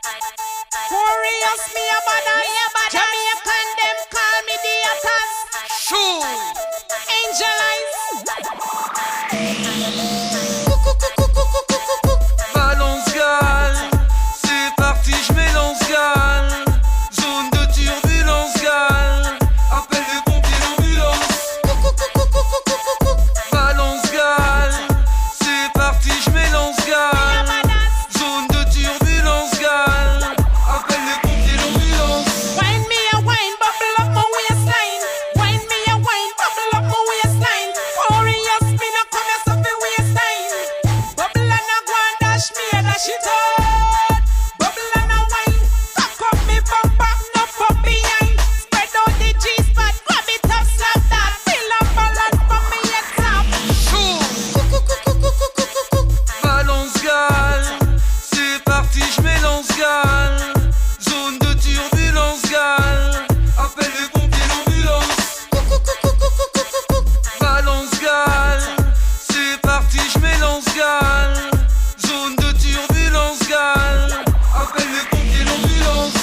Furious me a bada, Jamaican them call me the attack. Chaud. Angel eyes. Balance gale, c'est parti, je m'élance gale. Zone de turbulence gale, appelle les pompiers, l'ambulance. Balance gale, c'est parti, je m'élance gale. Zone de turbulence gale, appelle les pompiers, l'ambulance. Wine me a wine, bubble up my waistline. Wine me a wine, bubble up my waistline. Furious me no come here so fi waste time. Bubble and a go and dash me a dash it out. Bubble and a wine, cock up me bumper, no up behind. Spread out the G-spot, grab it up, slap that. Feel a balance from me head top. Chaud. Balance gale, c'est parti, je m'élance gale. Zone de turbulence gale, appelle les pompiers, l'ambulance. Balance gale, c'est parti, je m'élance gale. Zone de turbulence gale, appelle les pompiers, l'ambulance.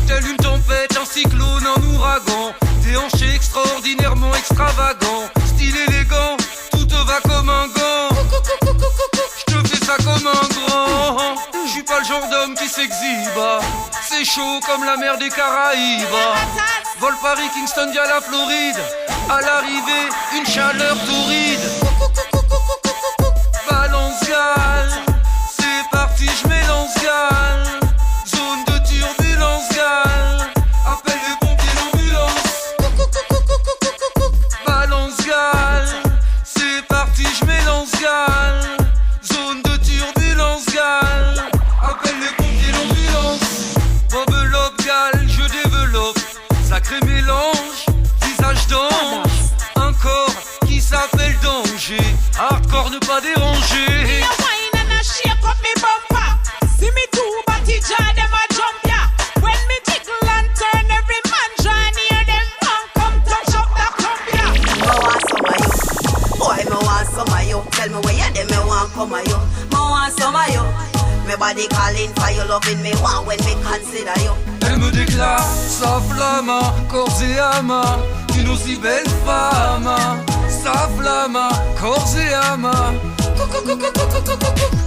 Telle une tempête, un cyclone, un ouragan. Déhanché extraordinairement extravagant. Style élégant, tout te va comme un gant. Je te fais ça comme un grand. Je suis pas le genre d'homme qui s'exhibe. C'est chaud comme la mer des Caraïbes. Vol Paris, Kingston via la Floride. À l'arrivée, une chaleur torride. Balance gale, c'est parti, je m'élance gale. Zone de turbulence gale, appelle les pompiers, l'ambulance. Balance gale, c'est parti, je m'élance gale. Zone de turbulence gale, appelle les pompiers, l'ambulance. Bubble up gale, je développe. Sacré mélange, visage d'ange. Un corps qui s'appelle danger. Hardcore ne pas déranger. Me a wine and a shake up me bumper. See me two body jar, them a jump ya. When me jiggle and turn, every man draw near them. Man come touch up that clump ya. Me want some of you. Tell me where you dem, me want come of you. Me want some of you. Me body calling for you, loving me want when me consider you. Elle me déclare sa flamme, corps et âme. Une aussi belle femme. Sa flamme, corps et âme.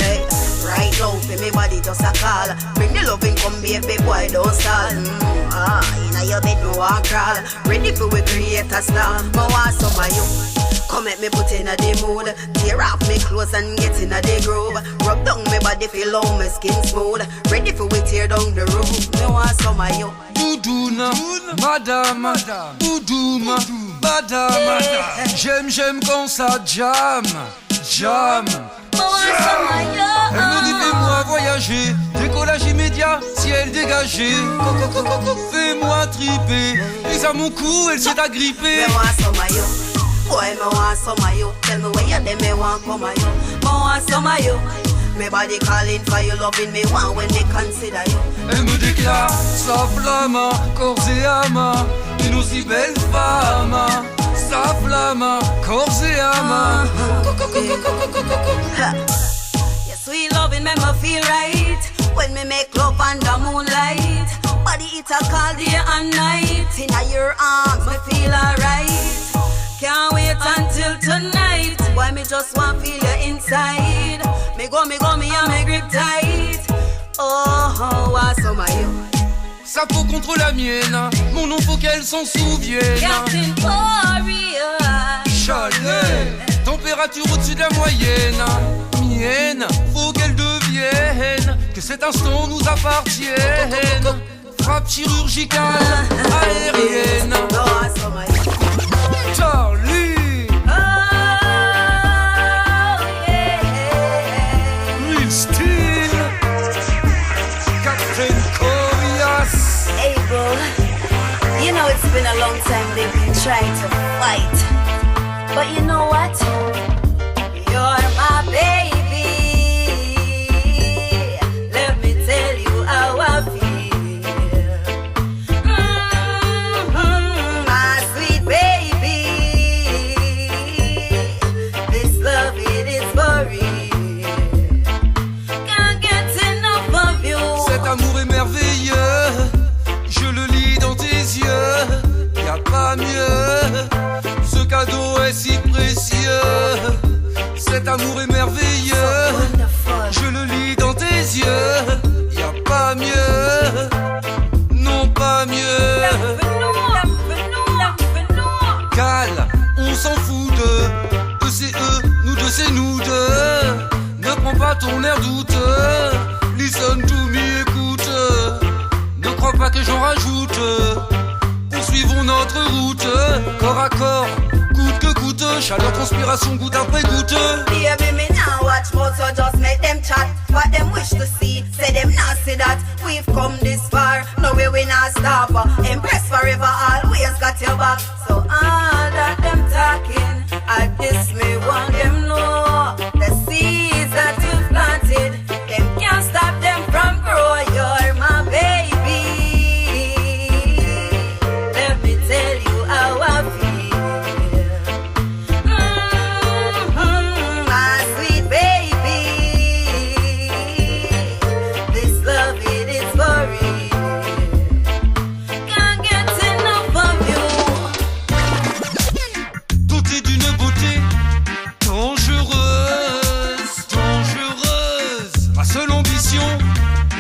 Hey, right now, for me body just a call. Bring the loving, come baby boy, don't stall. Inna your bed, me want crawl. Ready for we create a star. Me want some of you. Come make me put in a the mood. Tear off me clothes and get in a the groove. Rub down me body, feel how my skin smooth. Ready for we tear down the roof. Me want some of you. Doudoune, madame, doudoum, madame. J'aime quand ça jam. Elle me dit fais-moi voyager, décollage immédiat, ciel dégagé. Fais-moi triper, puis à mon cou elle s'est agrippée. Me want some of you. Boy, me want some of you. Tell me where you dem, me want come of you. Me want some of you. Me body calling for you, loving me want when me consider you. Elle me déclare sa flamme, corps et âme. Une aussi belle femme. Sa flamme, corps et âme. Your sweet loving make me feel right. When me make love under moonlight. Body it a call day and night. Inna your arms, me feel alright. Can't wait until tonight. Why me just want feel you inside. Me go, me and me grip tight. Oh, what's some of you? Sa peau contre la mienne, mon nom faut qu'elle s'en souvienne. Captain Warrior. Chaleur, température au-dessus de la moyenne. Mienne, faut qu'elle devienne, que cet instant nous appartienne. Frappe chirurgicale, aérienne. Charlie. Oh, yeah. Real Steel. Captain Corias. Hey, bro. You know it's been a long time they've been trying to fight. But you know what? You're my baby. Let me tell you how I feel. My sweet baby. This love, it is for real. Can't get enough of you. Cet amour est merveilleux. Cet amour est merveilleux, je le lis dans tes yeux. Y a pas mieux, non pas mieux. Cal, on s'en fout d'eux. Eux c'est eux, nous deux c'est nous deux. Ne prends pas ton air douteux. Listen to me, écoute. Ne crois pas que j'en rajoute. Poursuivons notre route, corps à corps, coûte que coûte. Chaleur, transpiration, goutte après goutte. Baby, me now watch mouth, so just make them chat. What them wish to see, say them not see that. We've come this far, no way we not stop. Impressed forever, always got your back. So all that them talking, I this me want them know. The seeds that you've planted, them can't stop them from growing. You're my baby. Let me tell you how I feel. My sweet baby. This love, it is for real. Can't get enough of you. Doté d'une beauté dangereuse, dangereuse. Ma seule ambition,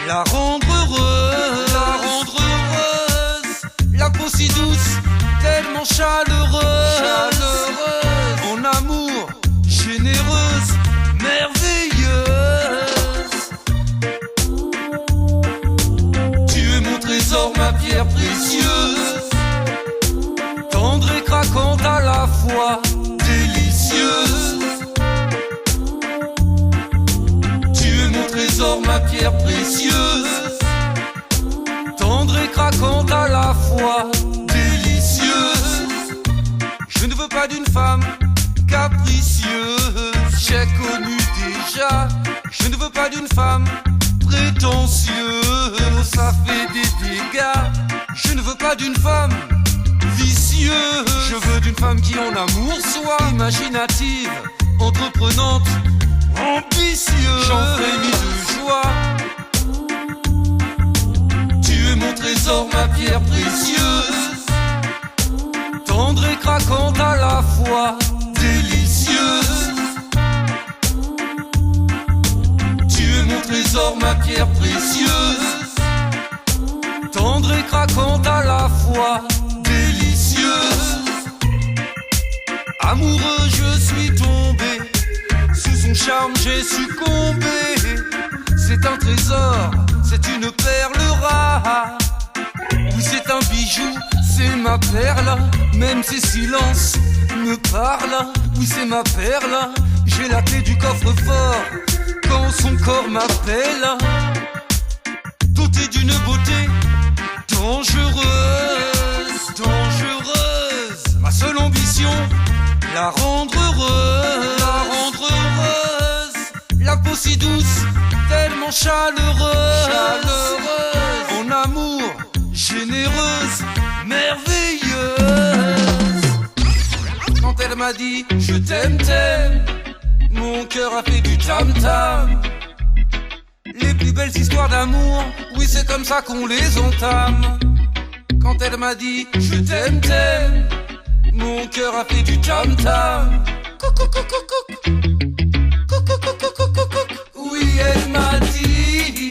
la rendre heureuse, la rendre heureuse. La peau si douce, tellement chaleureuse, chaleureuse. En amour, généreuse, merveilleuse. Tu es mon trésor, ma pierre précieuse. Tendre et craquante à la fois, délicieuse. Tu es mon trésor, ma pierre précieuse. Tendre et craquante à la fois, délicieuse. Je ne veux pas d'une femme capricieuse, j'ai connu déjà. Je ne veux pas d'une femme prétentieuse, ça fait des dégâts. Je ne veux pas d'une femme vicieuse. Je veux d'une femme qui en amour soit imaginative, entreprenante, ambitieuse. J'en frémis de joie. Tu es mon trésor, ma pierre précieuse. Tendre et craquante à la fois, délicieuse. Tu es mon trésor, ma pierre précieuse. Tendre et craquante à la fois, délicieuse. Amoureux, je suis tombé. Sous son charme, j'ai succombé. C'est un trésor, c'est une perle rare. Oui, c'est un bijou, c'est ma perle. Même ses silences me parlent. Oui, c'est ma perle. J'ai la clé du coffre-fort quand son corps m'appelle. Doté d'une beauté dangereuse, dangereuse. Ma seule ambition, la rendre heureuse, la rendre heureuse. La peau si douce, tellement chaleureuse, chaleureuse. En amour, généreuse, merveilleuse. Quand elle m'a dit je t'aime, t'aime, mon cœur a fait du tam-tam. Les plus belles histoires d'amour, oui c'est comme ça qu'on les entame. Quand elle m'a dit je t'aime, t'aime, mon cœur a fait du tam-tam. Oui elle m'a dit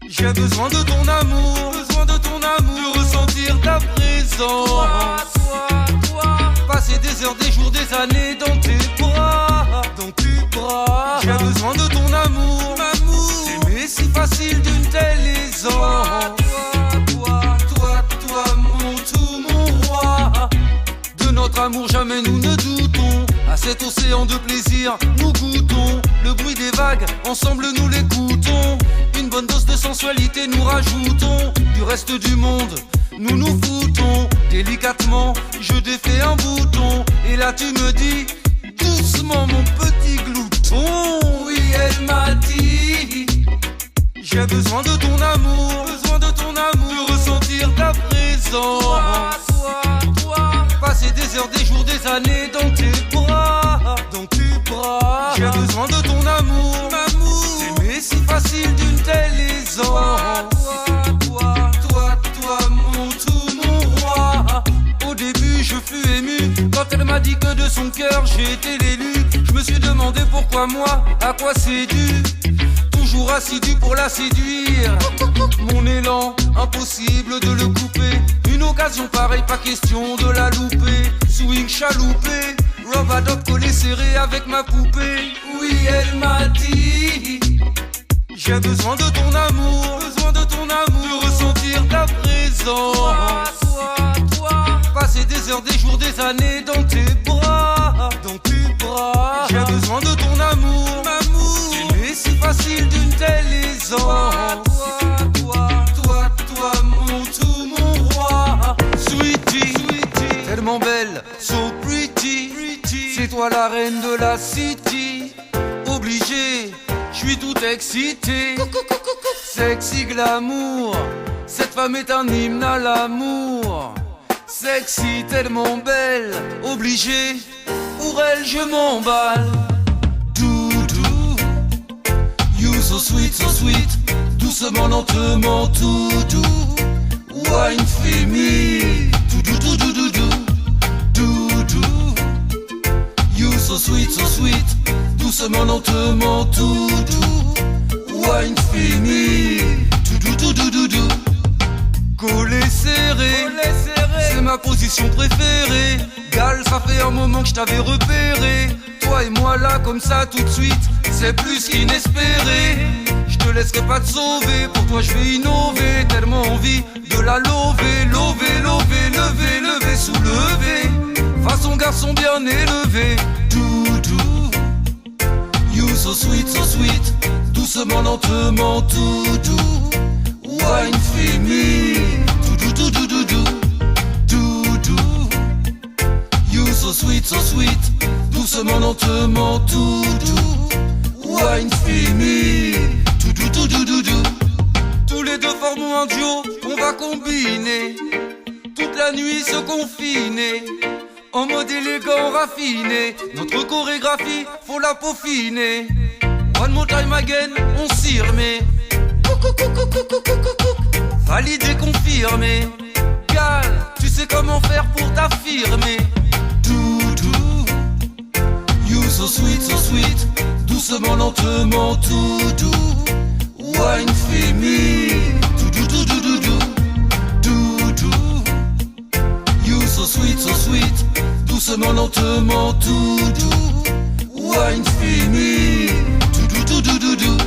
j'ai besoin de ton amour, besoin de ton amour, de ressentir ta présence. Toi, passer des heures, des jours, des années dans tes bras, dans tes bras. J'ai besoin de ton amour, s'aimer si facile d'une telle aisance. Toi, mon tout, mon roi. De notre amour jamais nous ne doutons. À cet océan de plaisir nous goûtons. Le bruit des vagues, ensemble nous l'écoutons. Une bonne dose de sensualité nous rajoutons. Du reste du monde nous nous foutons. Délicatement je défais un bouton. Et là tu me dis doucement mon petit glouton. Oui elle m'a dit j'ai besoin de ton amour, besoin de ton amour, de ressentir ta présence. Toi, passer des heures, des jours, des années dans tes bras, dans tes bras. J'ai besoin de ton amour, s'aimer si facile d'une telle aisance. Toi, mon tout, mon roi. Au début je fus ému quand elle m'a dit que de son cœur j'ai été l'élu. Je me suis demandé pourquoi moi, à quoi c'est dû. Toujours assidu pour la séduire. Mon élan, impossible de le couper. Une occasion pareille, pas question de la louper. Swing chaloupé, Rob Adopt collé serré avec ma poupée. Oui, elle m'a dit, j'ai besoin de ton amour, de ressentir ta présence. Toi, passer des heures, des jours, des années dans tes bras, J'ai besoin de ton amour, t'aimer si facile d'une telle aisance. Toi, mon tout, mon roi. Sweetie, tellement belle, so pretty. C'est toi la reine de la city. Obligé, je suis tout excité. Sexy glamour, cette femme est un hymne à l'amour. Sexy, tellement belle, obligé, pour elle je m'emballe. Doudou, you so sweet, doucement, lentement, tout doux. Wine for me, doudou, you so sweet, doucement, lentement, tout doux. Wine for me, doudou. Collé serré, c'est ma position préférée. Gal, ça fait un moment que je t'avais repéré. Toi et moi là, comme ça tout de suite, c'est plus qu'inespéré. Je te laisserai pas te sauver, pour toi je vais innover. Tellement envie de la lever, soulever. Façon garçon bien élevé. Doudou, you so sweet, doucement, lentement, tout doux. Wine for me, doudou, you so sweet, doucement, lentement, tout doux. Wine for me, doudou. Tous les deux formons un duo qu'on va combiner. Toute la nuit se confiner, en mode élégant raffiné. Notre chorégraphie, faut la peaufiner. One more time again, on s'y remet. Validé, confirmé. Gal, tu sais comment faire pour t'affirmer. Doudou, you so sweet, doucement, lentement, tout doux. Wine for me, doudou, you so sweet, doucement, lentement, tout doux. Wine for me, doudou.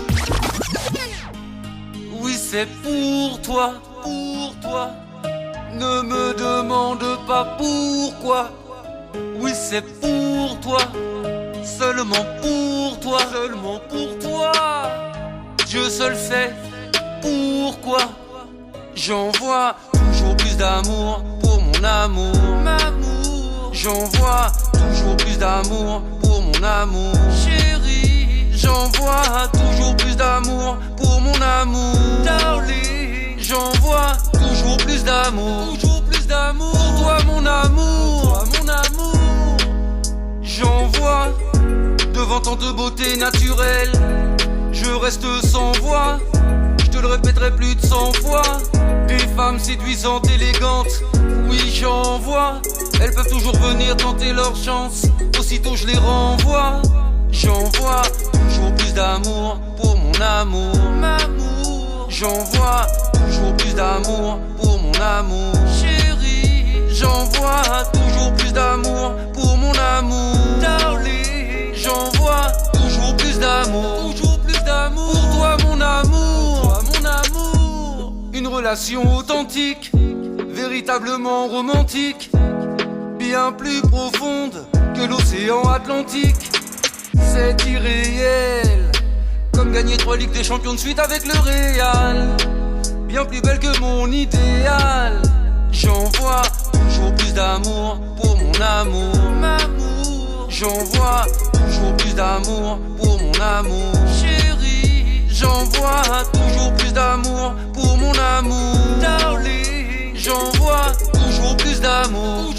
Oui, c'est pour toi. Ne me demande pas pourquoi. Oui, c'est pour toi. Seulement pour toi. Dieu seul sait pourquoi. J'envoie toujours plus d'amour pour mon amour. J'envoie toujours plus d'amour pour mon amour. Chérie, j'envoie toujours plus d'amour pour mon amour. Darling, j'envoie toujours plus d'amour. Pour toi mon amour. J'envoie devant tant de beauté naturelle. Je reste sans voix, je te le répéterai plus de 100 fois. Des femmes séduisantes, élégantes, oui j'en vois. Elles peuvent toujours venir tenter leur chance, aussitôt je les renvoie. J'envoie toujours plus d'amour pour mon amour. J'envoie toujours plus d'amour pour mon amour. Chérie, j'envoie toujours plus d'amour pour mon amour. Darling, j'envoie toujours plus d'amour. Pour toi mon amour. Une relation authentique, véritablement romantique, bien plus profonde que l'océan Atlantique. C'est irréel, comme gagner 3 Ligues des Champions de suite avec le Real. Bien plus belle que mon idéal. J'envoie toujours plus d'amour pour mon amour. J'envoie toujours plus d'amour pour mon amour. Chérie, j'envoie toujours plus d'amour pour mon amour. Darling, j'envoie toujours plus d'amour.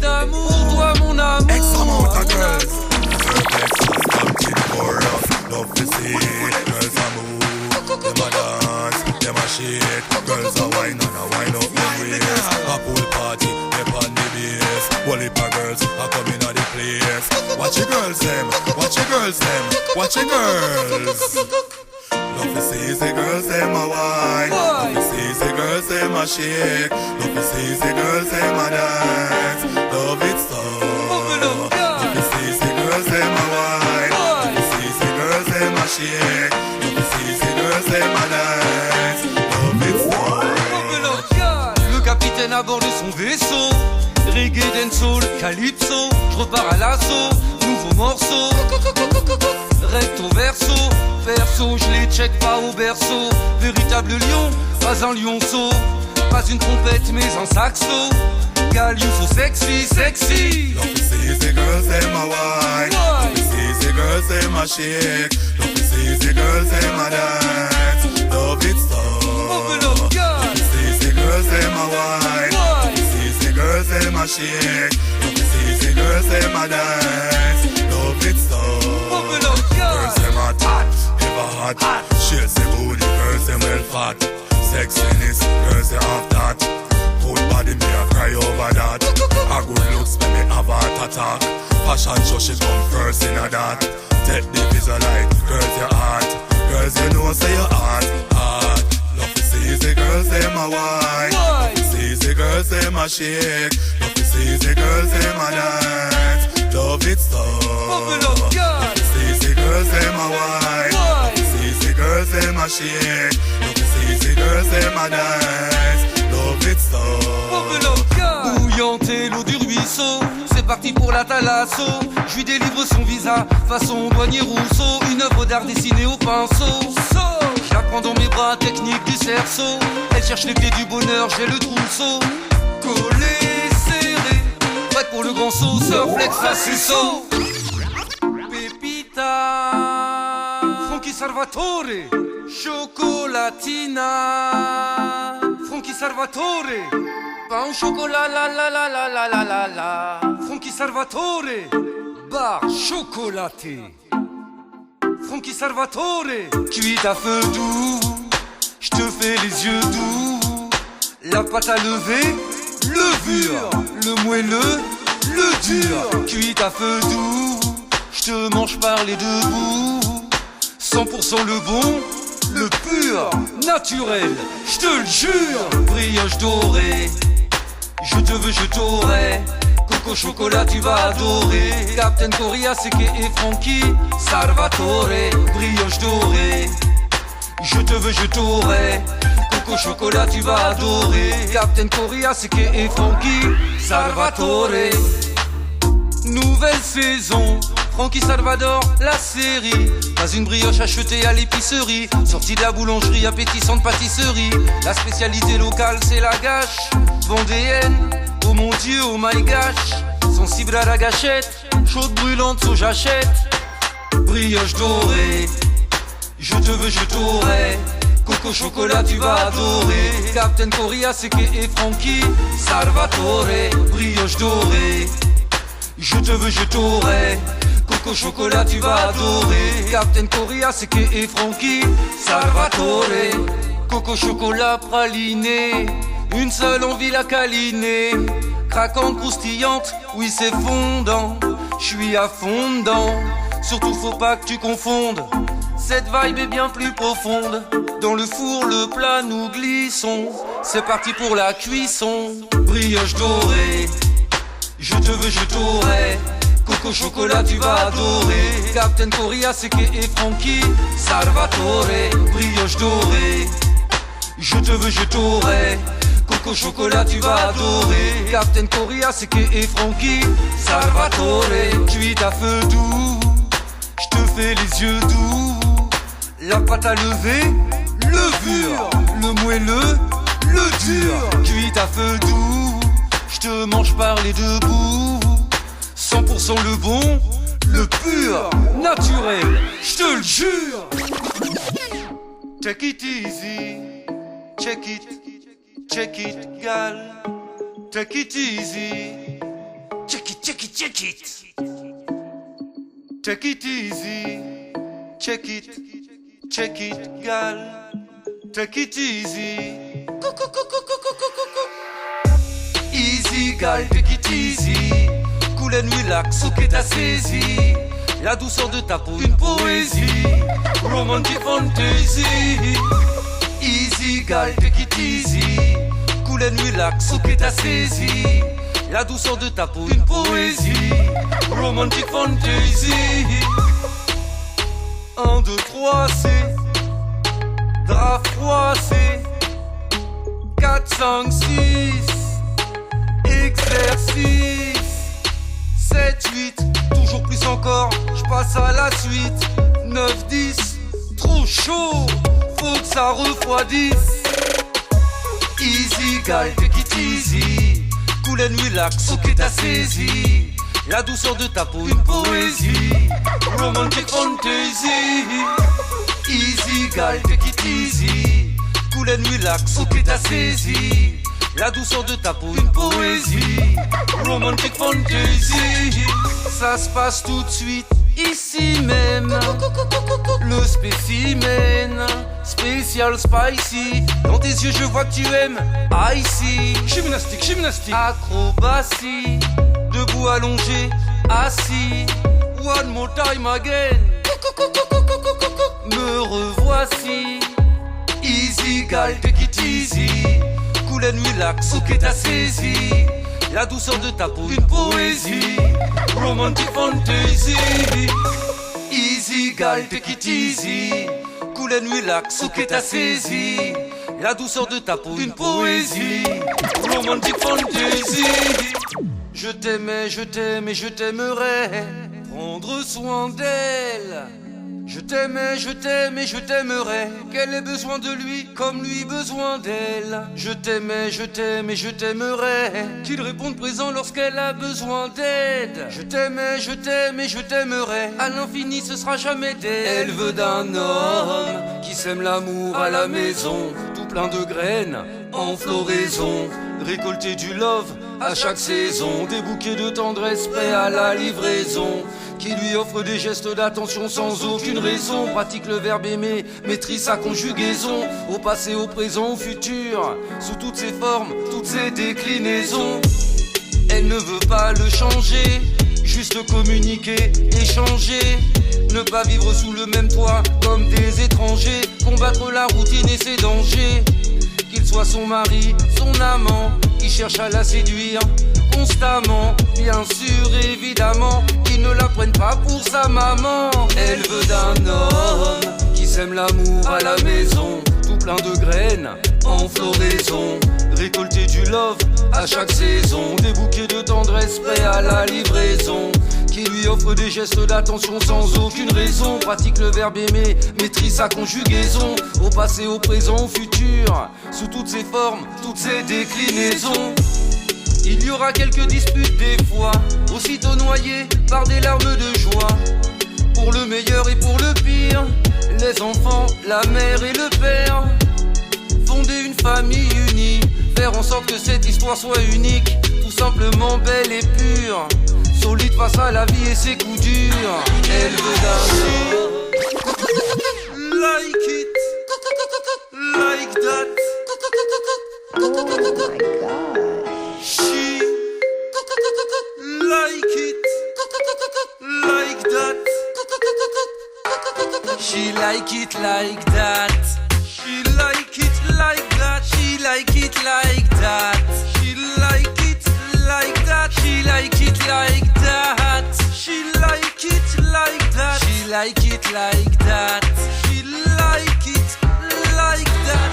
Pour toi mon amour. Love to see girls a move, them a dance, them a shake. Girls a wine and a wine up the waist. A pool party, they on the bass. Whole heap of girls a coming at the place. Watch your girls them, watch your girls them, watch your girls. Love to see the girls them a wine. Love to see the girls them a shake. Love to see the girls them a dance. Love it so. Love to see the girls them a wine. Love to see the girls them a shake. Love to see the girls them a dance. Love it so. Le capitaine à bord de son vaisseau. Reggae, dancehall, calypso. Je repars à l'assaut. Nouveau morceau. Recto verso. Perso, je les check pas au berceau. Véritable lion, pas un lionceau. Pas une trompette mais un saxo. Gal, you so sexy, sexy. Love to see the girls them a wine. Love to see the girls them a shake. Love to see the girls them a dance. Love it so. Love to see the girls them a wine. Love to see the girls them a shake. Love to see the girls them a dance. Love it so. Girls them a hot, ever hot. Shake the booty, girls them well fat. Sexiness, girls them have that. Good body, me a cry over that. A good looks, me have heart attack. Fashion show, she come first in a that. Take the visualite, girls your heart. Girls you know say your heart, heart. Love to see the girls them a wine. Love to see the girls them a shake. Love to see the girls them a dance. Love it so. Love to see the girls them a wine. Love to see the girls them a shake. Love to see the girls them a dance. Love it so. Bouillante et l'eau du ruisseau. C'est parti pour la thalasso. Je lui délivre son visa façon douanier Rousseau. Une œuvre d'art dessinée au pinceau. Je la prends dans mes bras, technique du cerceau. Elle cherche les clés du bonheur, j'ai le trousseau. Collé, serré, prête pour le grand saut. Surflex, fassusso. Pepita, Frankie Salvatore, Chocolatina, Frankie Salvatore, pain au chocolat, la la la la la la la la. Frankie Salvatore, bar chocolaté. Frankie Salvatore, cuite à feu doux, je te fais les yeux doux. La pâte à lever, levure, le moelleux, le dur. Cuite à feu doux, je te mange par les deux bouts. 100% le bon, le pur, naturel, je te le jure. Brioche dorée, je te veux, je t'aurai. Coco chocolat, tu vas adorer. Captain Coria, Seke et Frankie Salvatore, brioche dorée, je te veux, je t'aurai. Coco chocolat, tu vas adorer. Captain Coria, Seke et Frankie Salvatore. Nouvelle saison, Frankie Salvador, la série. Pas une brioche achetée à l'épicerie, sortie de la boulangerie, appétissante pâtisserie. La spécialité locale, c'est la gâche vendéenne. Oh mon Dieu, oh my gosh, sensible à la gâchette, chaude brûlante, so j'achète. Brioche dorée, je te veux, je t'aurai. Coco chocolat, tu vas adorer. Captain Coria, Seke et Frankie Salvatore, brioche dorée, je te veux, je t'aurai. Coco chocolat, tu vas adorer. Captain Coria, Seke et Frankie Salvatore. Coco chocolat praliné, une seule envie la câliner. Craquante, croustillante, oui c'est fondant. J'suis à fond dedans, surtout faut pas que tu confondes. Cette vibe est bien plus profonde. Dans le four, le plat, nous glissons. C'est parti pour la cuisson. Brioche dorée, je te veux, je t'aurai. Coco chocolat, tu vas adorer. Captain Coria, Seke et Frankie Salvatore, brioche dorée, je te veux, je t'aurai. Coco chocolat, tu vas adorer. Captain Coria, Seke et Frankie Salvatore, cuite à feu doux, je te fais les yeux doux. La pâte à lever, levure, le moelleux, le dur. Cuite à feu doux, je te mange par les deux bouts. 100% le bon, le pur, naturel, je te le jure. Take it easy, check it, gal. Take it easy, check it. Take it easy, check it, gal. Take it easy. Easy, gal, take it easy. Cool and relax, ok t'as saisi. La douceur de ta peau, une poésie. Romantic fantasy. Easy gal, take it easy. Cool and relax, ok t'as saisi. La douceur de ta peau, une poésie. Romantic fantasy. 1, 2, 3, c'est drap froissé. 4, 5, 6 exercice. 7, 8, toujours plus encore, je passe à la suite. 9, 10, trop chaud, faut que ça refroidisse. Easy gal, take it easy. Cool and relax, ok t'as saisi. La douceur de ta peau, une poésie. Romantic fantasy. Easy gal, take it easy. Cool and relax, ok t'as saisi. La douceur de ta peau, une poésie. Romantic fantasy. Ça se passe tout de suite, ici même. Le spécimen, spécial spicy. Dans tes yeux je vois que tu aimes icy. Gymnastique, gymnastique. Acrobatie, debout allongé, assis. One more time again. Me revoici. Easy gal, take it easy. Cool and relax, ok t'as saisi. La douceur de ta peau, une poésie. Romantic fantasy. Easy gal, take it easy. Cool and relax, ok t'as saisi. La douceur de ta peau, une poésie. Romantic fantasy. Je t'aimais, je t'aime et je t'aimerais. Prendre soin d'elle. Je t'aimais, je t'aime et je t'aimerais. Qu'elle ait besoin de lui comme lui besoin d'elle. Je t'aimais, je t'aime et je t'aimerais. Qu'il réponde présent lorsqu'elle a besoin d'aide. Je t'aimais, je t'aime et je t'aimerais. À l'infini ce sera jamais d'elle. Elle veut d'un homme qui sème l'amour à la maison. Tout plein de graines en floraison. Récolter du love à chaque saison. Des bouquets de tendresse prêts à la livraison. Qui lui offre des gestes d'attention sans aucune raison. Pratique le verbe aimer, maîtrise sa conjugaison. Au passé, au présent, au futur. Sous toutes ses formes, toutes ses déclinaisons. Elle ne veut pas le changer. Juste communiquer, échanger. Ne pas vivre sous le même toit comme des étrangers. Combattre la routine et ses dangers. Qu'il soit son mari, son amant, qui cherche à la séduire constamment. Bien sûr, évidemment, qu'il ne la prenne pas pour sa maman. Elle veut d'un homme qui sème l'amour à la maison. Tout plein de graines en floraison. Récolter du love à chaque saison. Des bouquets de tendresse prêts à la livraison. Qui lui offre des gestes d'attention sans aucune raison. Pratique le verbe aimer, maîtrise sa conjugaison. Au passé, au présent, au futur. Sous toutes ses formes, toutes ses déclinaisons. Il y aura quelques disputes des fois, aussitôt noyées par des larmes de joie. Pour le meilleur et pour le pire, les enfants, la mère et le père. Fonder une famille unie, faire en sorte que cette histoire soit unique. Tout simplement belle et pure, solide face à la vie et ses coups durs. Elle veut d'un homme like it, like that. Oh my God. She like it, like that. She like it like that. She like it like that. She like it like that. She like it like that. She like it like that. She like it like that. She like it like that. She like it like that.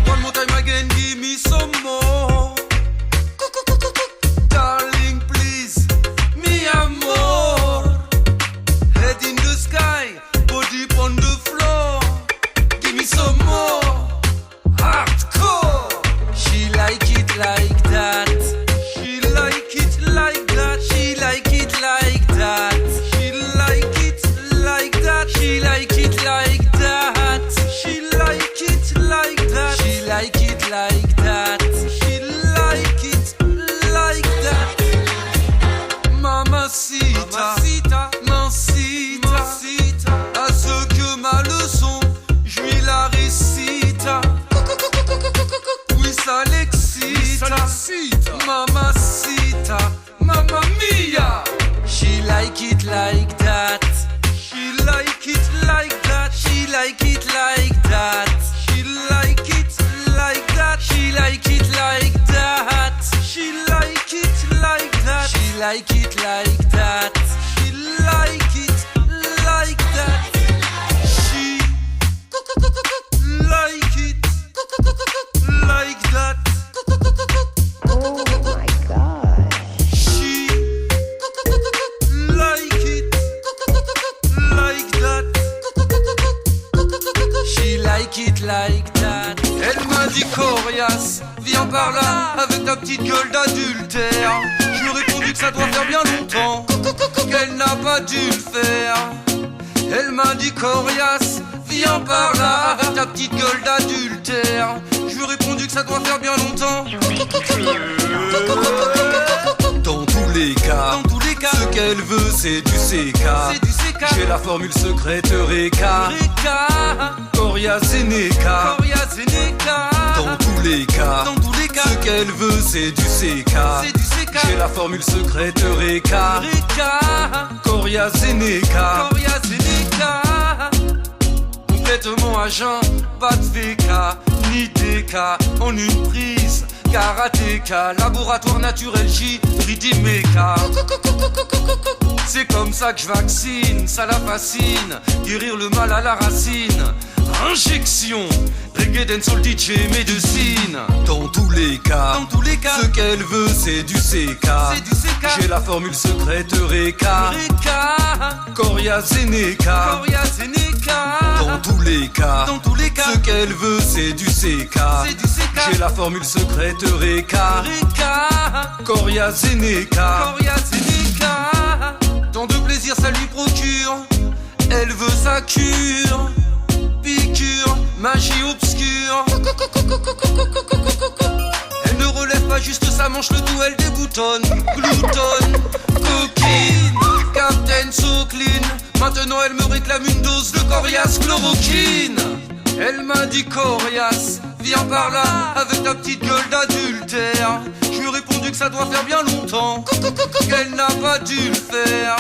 One more time again, give me some more. Darling, please, mi amor. Head in the sky, body on the floor. Give me some more. Hardcore. She like it like that. She like it like that. She like it like that. She like it like that. She like it like that. She like it like that. She like it like that. She like it like that. Mamacita, m'incite à ce que ma leçon, je lui la récite. Oui, ça l'excite. Mamacita, mamma mia. like it like that. She like it like that. She like it like that. Oh my God. She like it like that. She like it like that. Elle m'a dit coriace, viens par là avec ta petite gueule d'adultère. Je lui ai répondu que ça doit faire bien longtemps qu'elle n'a pas dû le faire. Elle m'a dit coriace, viens par là avec ta petite gueule d'adultère. Je lui ai répondu que ça doit faire bien longtemps. Dans tous les cas, ce qu'elle veut c'est du CK. J'ai la formule secrète Eureka. Coria Seneca. Dans tous les cas, ce qu'elle veut c'est du CK. J'ai la formule secrète Eureka. Coria Seneca. Complètement à jeun, pas de VK, ni DK, en une prise. Karatéka, laboratoire naturel J, Ridimeka. C'est comme ça que je vaccine, ça la fascine. Guérir le mal à la racine. Injection, reggae, dancehall, DJ, médecine. Dans tous les cas, ce qu'elle veut c'est du CK. J'ai la formule secrète Eureka. Coria Seneca. Dans tous les cas, ce qu'elle veut c'est du CK. J'ai la formule secrète Eureka. Coria Seneca. Tant de plaisir ça lui procure. Elle veut sa cure. Piqûre, magie obscure. Elle ne relève pas juste sa manche, le tout elle déboutonne. Gloutonne, coquine, Captain So Clean. Maintenant elle me réclame une dose de coriace chloroquine. Elle m'a dit coriace, viens par là avec ta petite gueule d'adultère. Je lui ai répondu que ça doit faire bien longtemps qu'elle n'a pas dû le faire.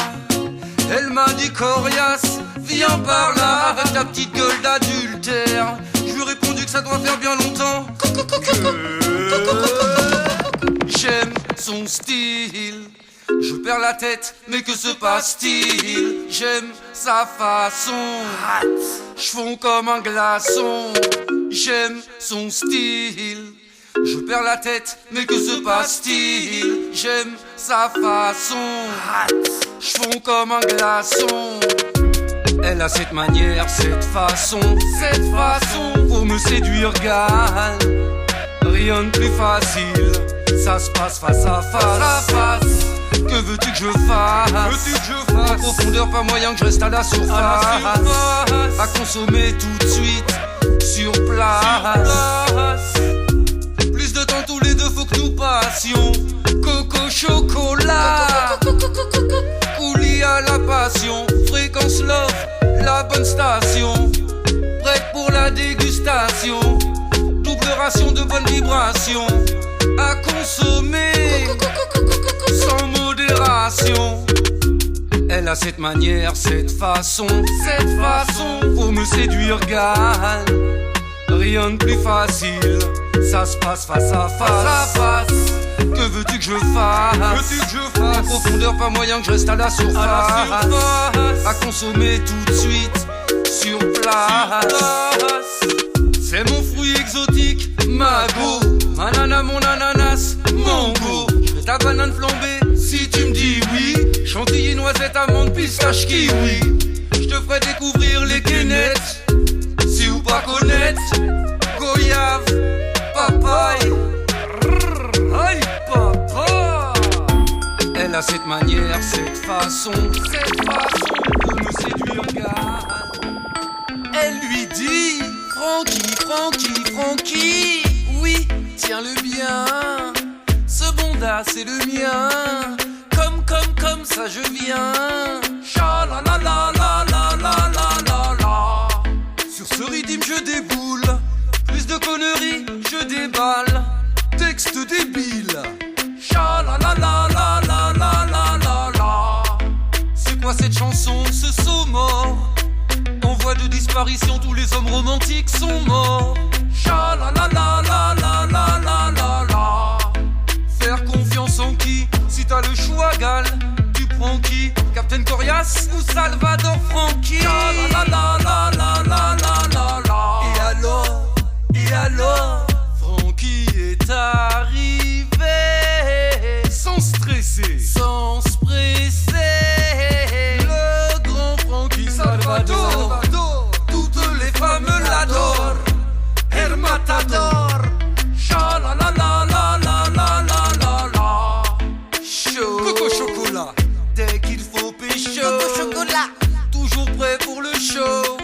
Elle m'a dit coriace, viens par là avec ta petite gueule d'adultère. Je lui ai répondu que ça doit faire bien longtemps j'aime son style. Je perds la tête, mais que se passe-t-il? J'aime sa façon, cheveux comme un glaçon. J'aime son style. Je perds la tête, mais que se passe-t-il? J'aime sa façon, cheveux comme un glaçon. Elle a cette manière, cette façon pour me séduire, gale. Rien de plus facile, ça se passe face à face. Que veux-tu que je fasse? En profondeur, pas moyen que je reste à la surface. À consommer tout de suite, sur place. Plus de temps tous les deux, faut que nous passions. Coco chocolat, coulis à la passion. Fréquence love, la bonne station. Prête pour la dégustation. Double ration de bonnes vibrations. À consommer sans modération. Elle a cette manière, cette façon pour me séduire, gale. Rien de plus facile, ça se passe face à face. Que veux-tu que je fasse? En profondeur, pas moyen que je reste à la surface. À consommer tout de suite, sur place. C'est mon fruit exotique, Mago. Manana, mon ananas, mango. Je fais ta banane flambée, si tu me dis oui. Chantilly, noisette, amande, pistache, kiwi. Je te ferai découvrir les quénettes, si ou pas connaître. Goyave, papaye. Aïe, papa. Elle a cette manière, cette façon pour me séduire, gars. Elle lui dit: Francky, oui, tiens-le bien. Ce bonda, c'est le mien. Comme ça je viens. Cha la la la la la la la la. Sur ce rythme je déboule. Plus de conneries, je déballe. Texte débile. Cha la la la la la la la la la. C'est quoi cette chanson, ce saut mort? En voie de disparition, tous les hommes romantiques sont morts. Cha la la la la la la la la la. Faire confiance en qui? Si t'as le choix, gars. Corias ou Salvador Franchi. La la la la la la la la. Et alors, Franchi est arrivé sans stresser, sans se presser. Le grand Franchi Salvador, toutes les femmes l'adorent. El Matador. Cha la la la la la la la la la. Chaud. Coco chocolat. Dès qu'il faut pécho. Coco chocolat. Toujours prêt pour le show.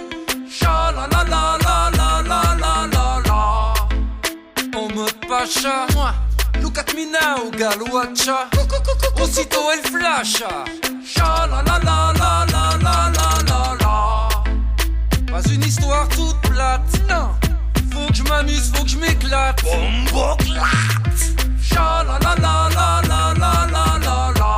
Cha la la la la la la la la la. En mode pacha. Look at me now, galouacha. Aussitôt elle flasha. Cha la la la la la la la la la. Pas une histoire toute plate, non. Faut que je m'amuse, faut que je m'éclate. Cha la la la la la la la la la.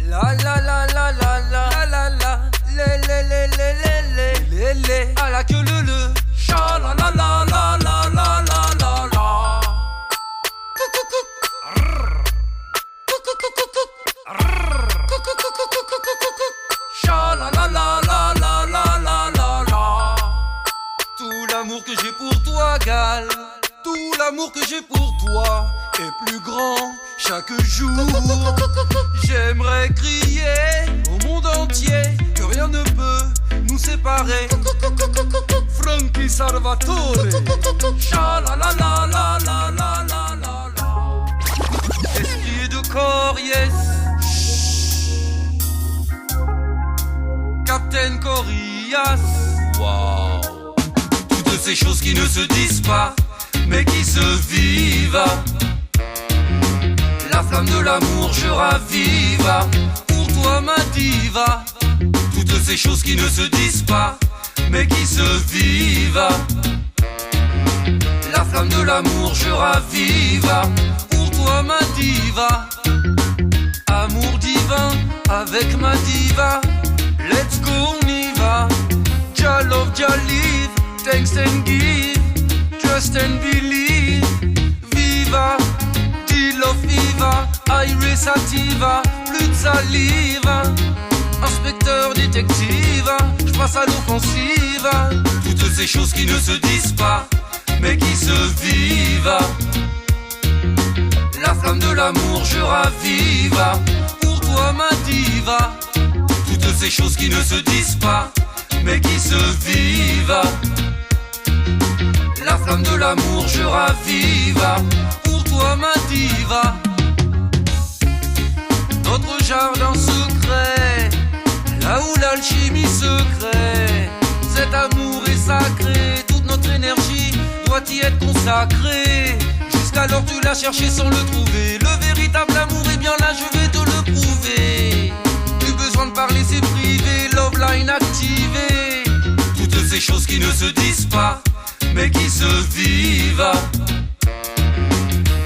La la la la la la la la. Le le le le le le le le. À la queue le. Cha la la la la la la la la la. Cha la la la la la la la la la. Tout l'amour que j'ai pour toi, Gal, tout l'amour que j'ai pour toi est plus grand chaque jour. J'aimerais crier au monde entier que rien ne peut nous séparer. Franchi Salvatore. Cha la la la la la la la la la. Esprit de corps, yes. Captain Corias. Wow. Toutes ces choses qui ne se disent pas, mais qui se vivent. La flamme de l'amour je ravive. Pour toi ma diva. Toutes ces choses qui ne se disent pas, mais qui se vivent. La flamme de l'amour je ravive. Pour toi ma diva. Amour divin avec ma diva. Let's go, on y va. Ja love, ja live. Thanks and give. Trust and believe. Viva. T-love viva. Iris sativa. Plus de salive. Inspecteur détective. J'passe à l'offensive. Toutes ces choses qui ne se disent pas, mais qui se vivent. La flamme de l'amour je ravive. Pour toi ma diva. Toutes ces choses qui ne se disent pas, mais qui se vivent. La flamme de l'amour je ravive. Pour toi ma diva. Notre jardin secret, là où l'alchimie se crée. Cet amour est sacré, toute notre énergie doit y être consacrée. Jusqu'alors tu l'as cherché sans le trouver. Le véritable amour est bien là, je vais te le prouver. Plus besoin de parler, c'est privé, love line activée. Toutes ces choses qui ne se disent pas, mais qui se vivent.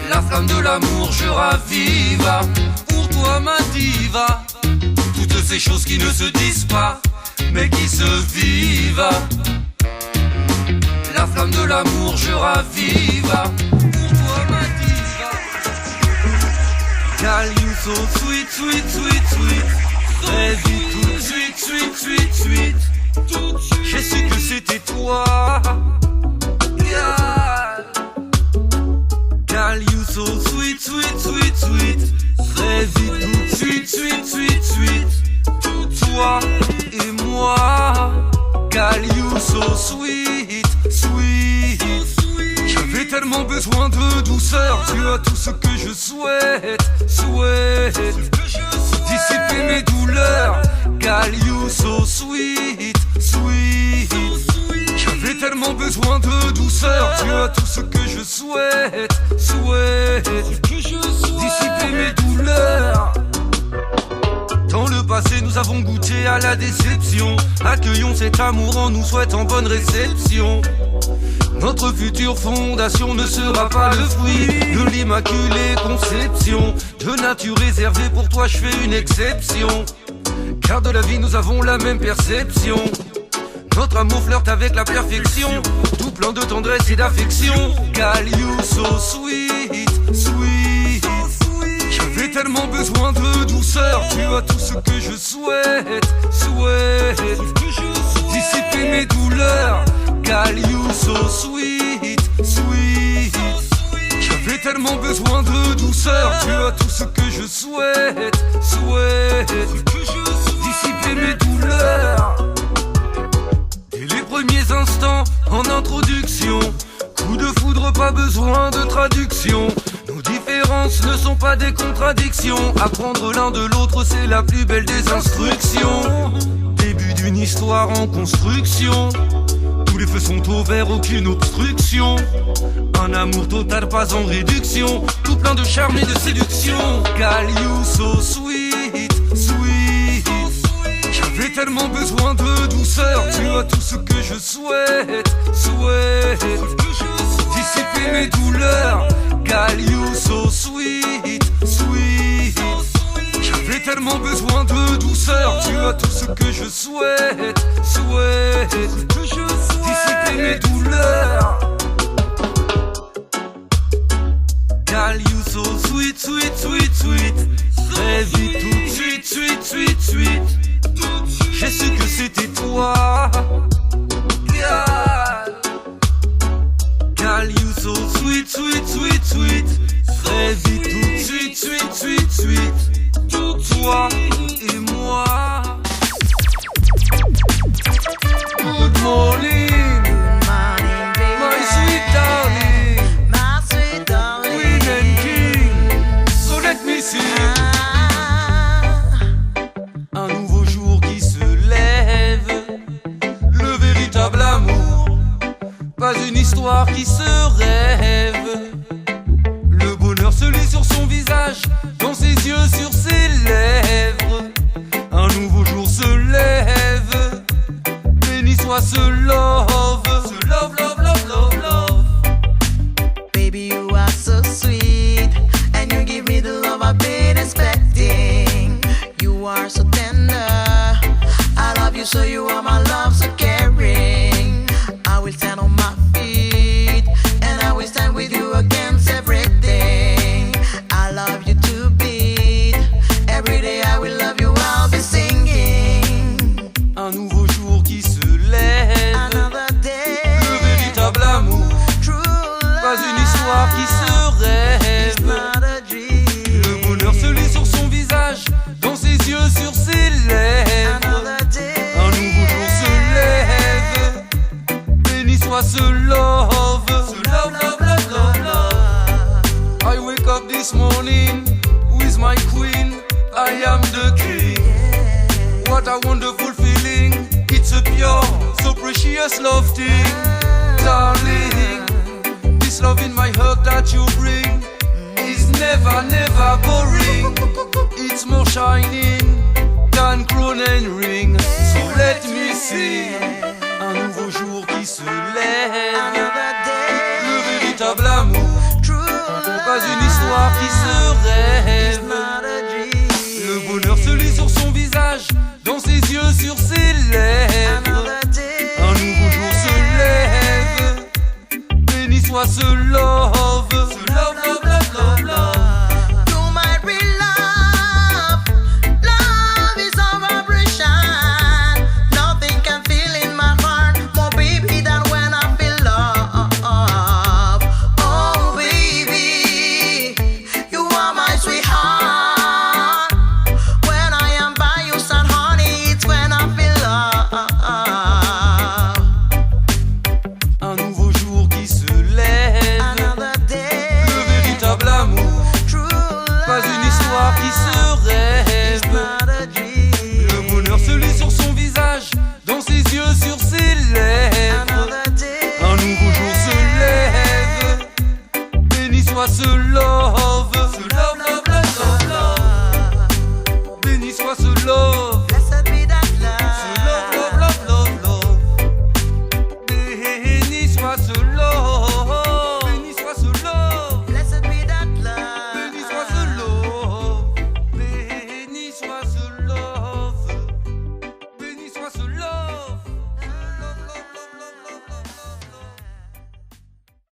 La flamme de l'amour je ravive. Pour toi ma diva. Toutes ces choses qui ne se disent pas, mais qui se vivent. La flamme de l'amour je ravive. Pour toi ma diva. Girl you so sweet, sweet, sweet, sweet. Très vite tout de suite, sweet, sweet, sweet. J'ai su que c'était toi. Yeah. Girl you so sweet, sweet, sweet, sweet. Très vite tout de suite, sweet, sweet, sweet. Toi et moi. Girl you so sweet, sweet. J'avais tellement besoin de douceur. Tu as tout ce que je souhaite, souhaite. Dissiper mes douleurs. Girl you so sweet, sweet. J'avais tellement besoin de douceur. Tu as tout ce que je souhaite, souhaite. Dissiper mes douleurs. Dans le passé nous avons goûté à la déception. Accueillons cet amour en nous souhaitant bonne réception. Notre future fondation ne sera pas le fruit de l'immaculée conception. De nature réservée, pour toi je fais une exception. Car de la vie nous avons la même perception. Notre amour flirte avec la perfection, tout plein de tendresse et d'affection. Girl you so sweet, sweet. J'avais tellement besoin de douceur. Tu as tout ce ce que je souhaite. Dissiper mes douleurs. Girl, you so sweet. J'avais tellement besoin de douceur. Tu as tout ce que je souhaite. Dissiper mes douleurs. Dès les premiers instants en introduction, coup de foudre, pas besoin de traduction. Nos différences ne sont pas des contradictions. Apprendre l'un de l'autre, c'est la plus belle des instructions. Début d'une histoire en construction. Tous les feux sont au vert, aucune obstruction. Un amour total, pas en réduction. Tout plein de charme et de séduction. Girl, you so sweet. J'avais tellement besoin de douceur. Tu as tout ce que je souhaite. Dissiper mes douleurs. Girl, you so sweet. J'avais tellement besoin de douceur. Tu as tout ce que je souhaite. Dissiper mes douleurs. Girl, you so sweet. Très vite, tout de suite. J'ai su que c'était toi. Girl, you so sweet. Très vite, tout de suite. Toi et moi. Good morning, my sweet darling, Queen and King. So let me sing. Un nouveau jour qui se lève, le véritable amour, pas une histoire qui se rêve. Le bonheur se lit sur son visage, dans ses yeux, sur ses lèvres. Un nouveau jour se lève, béni soit ce love. Baby, you are so sweet, and you give me the love I've been expecting. You are so tender, I love you, so you are my love, so caring. I will stand on my feet, and I will stand with you against everything. I love you to beat, every day I will love you, I'll be singing. Un nouveau jour qui se lève, Another day, le véritable amour, true love, pas une histoire qui se rêve. it's not a dream. Le bonheur se lit sur son visage, dans ses yeux, sur ses lèvres. Another day, Un nouveau jour se lève, béni soit ce love. I wake up this morning with my queen, I am the king. What a wonderful feeling, it's a pure, so precious love thing. Darling, this love in my heart that you bring is never boring. It's more shining than crown and ring. So let me sing. Un nouveau jour qui se lève, another day, le véritable amour, true love, pas une histoire qui se it's rêve. not a dream. Le bonheur se lit sur son visage, dans ses yeux, sur ses lèvres. Another day, Un nouveau jour se lève, béni soit ce love. you might be love. Love is our vibration. Nothing can feel in my heart more, baby, than when I feel love. Oh, baby, you are my sweetheart. When I am by your side, honey, it's when I feel love. Un nouveau jour qui se lève, Another day, le véritable amour, true love, pas une histoire qui se it's rêve. not a dream. Le bonheur se lit sur son visage, dans ses yeux, sur ses lèvres. Another day, Un nouveau jour se lève, béni soit ce love.